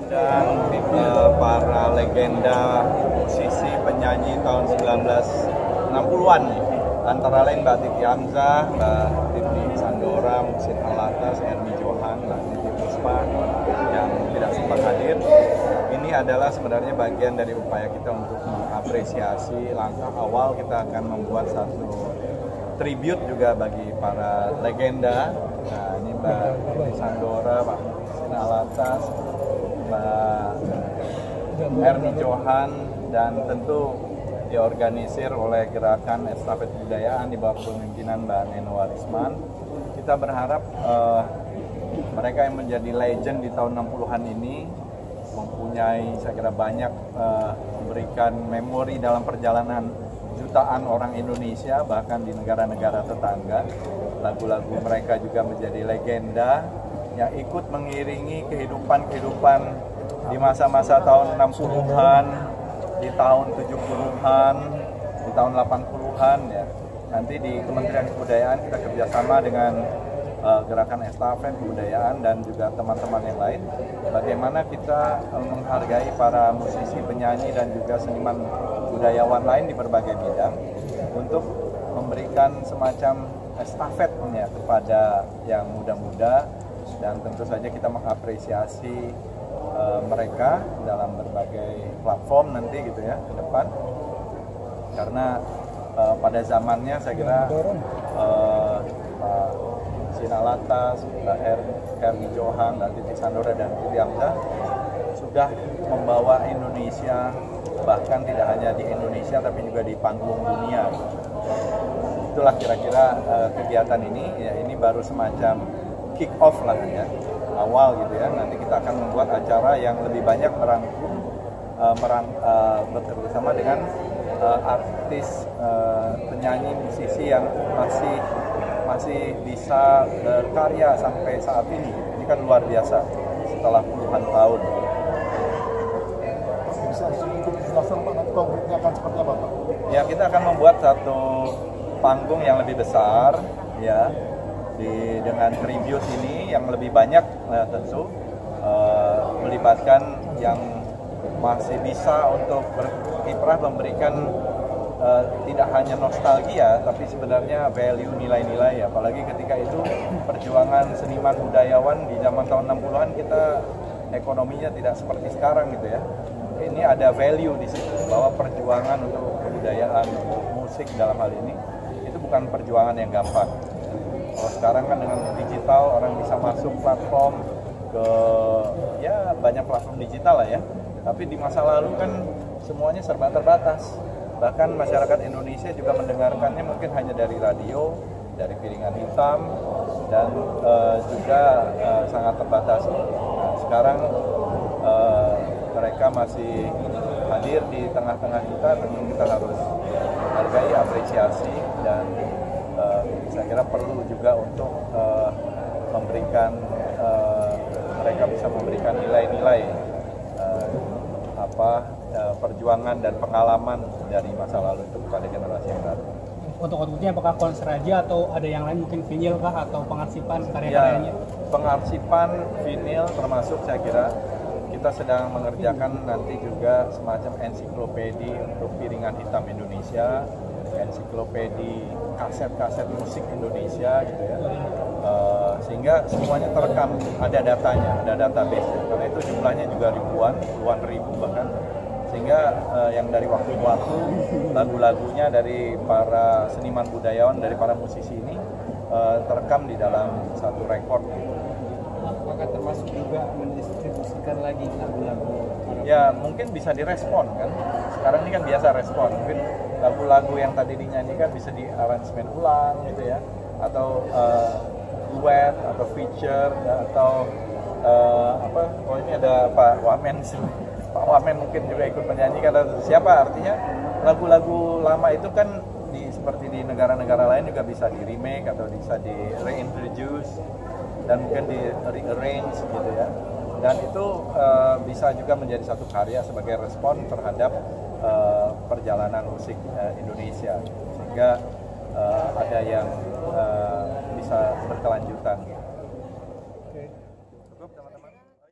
mengundang para legenda musisi penyanyi tahun 1960-an antara lain Mbak Titi Hamzah, Mbak Titi Sandora, Muhsin Alatas, Ermi Johan, Mbak Titi Puspa yang tidak sempat hadir. Ini adalah sebenarnya bagian dari upaya kita untuk mengapresiasi langkah awal kita akan membuat satu tribute juga bagi para legenda. Nah, ini Mbak Titi Sandora, Pak Muhsin Alatas, Mbak Ermi Johan, dan tentu diorganisir oleh Gerakan Estafet Kebudayaan di bawah kepemimpinan Mbak Neno Warisman. Kita berharap mereka yang menjadi legend di tahun 60-an ini mempunyai, saya kira, banyak memberikan memori dalam perjalanan jutaan orang Indonesia, bahkan di negara-negara tetangga. Lagu-lagu mereka juga menjadi legenda yang ikut mengiringi kehidupan di masa-masa tahun 60-an, di tahun 70-an, di tahun 80-an ya. Nanti di Kementerian Kebudayaan kita kerjasama dengan Gerakan Estafet Kebudayaan dan juga teman-teman yang lain, bagaimana kita menghargai para musisi, penyanyi, dan juga seniman budayawan lain di berbagai bidang untuk memberikan semacam estafetnya kepada yang muda-muda, dan tentu saja kita mengapresiasi mereka dalam berbagai platform nanti gitu ya ke depan, karena pada zamannya saya kira Pak Muhsin Alatas, Mbak Ermi Johan, Mbak Titi Sandora, dan Titi Hamzah sudah membawa Indonesia, bahkan tidak hanya di Indonesia tapi juga di panggung dunia. Itulah kira-kira kegiatan ini ya, ini baru semacam kick off lah ya, awal gitu ya. Nanti kita akan membuat acara yang lebih banyak bekerja sama dengan artis, penyanyi, musisi yang masih bisa berkarya sampai saat ini. Ini kan luar biasa setelah puluhan tahun. Bisa dijelaskan Pak, nanti konkretnya akan seperti apa Pak? Ya, kita akan membuat satu panggung yang lebih besar ya, dengan tribute ini yang lebih banyak tentu melibatkan yang masih bisa untuk berkiprah memberikan tidak hanya nostalgia tapi sebenarnya value, nilai-nilai, apalagi ketika itu perjuangan seniman budayawan di zaman tahun 60-an kita ekonominya tidak seperti sekarang gitu ya. Ini ada value di situ bahwa perjuangan untuk kebudayaan, untuk musik dalam hal ini itu bukan perjuangan yang gampang. Kalau sekarang kan dengan digital orang bisa masuk platform ke ya banyak platform digital lah ya. Tapi di masa lalu kan semuanya serba terbatas. Bahkan masyarakat Indonesia juga mendengarkannya mungkin hanya dari radio, dari piringan hitam, dan juga sangat terbatas. Nah, sekarang mereka masih hadir di tengah-tengah kita, tentu kita harus hargai, apresiasi, dan saya kira perlu juga untuk memberikan mereka bisa memberikan nilai-nilai perjuangan dan pengalaman dari masa lalu itu kepada generasi yang baru. Untuk outputnya apakah konser aja atau ada yang lain, mungkin vinyl kah atau pengarsipan karya-karyanya? Ya, pengarsipan vinyl termasuk, saya kira kita sedang mengerjakan nanti juga semacam ensiklopedi untuk piringan hitam Indonesia, ensiklopedi kaset-kaset musik Indonesia gitu ya, sehingga semuanya terekam, ada datanya, ada database, karena itu jumlahnya juga puluhan ribu bahkan, sehingga yang dari waktu ke waktu lagu-lagunya dari para seniman budayawan, dari para musisi ini terekam di dalam satu rekor. Apakah termasuk juga mendistribusikan lagi lagu-lagu? Ya mungkin bisa direspon kan, sekarang ini kan biasa respon, mungkin lagu-lagu yang tadi dinyanyikan bisa di aransemen ulang gitu ya, atau duet atau feature atau ini ada Pak Wamen sih. Pak Wamen mungkin juga ikut menyanyikan atau siapa, artinya lagu-lagu lama itu kan seperti di negara-negara lain juga bisa di remake atau bisa di reintroduce dan mungkin di rearrange gitu ya, dan itu bisa juga menjadi satu karya sebagai respon terhadap perjalanan musik Indonesia, sehingga ada yang bisa berkelanjutan.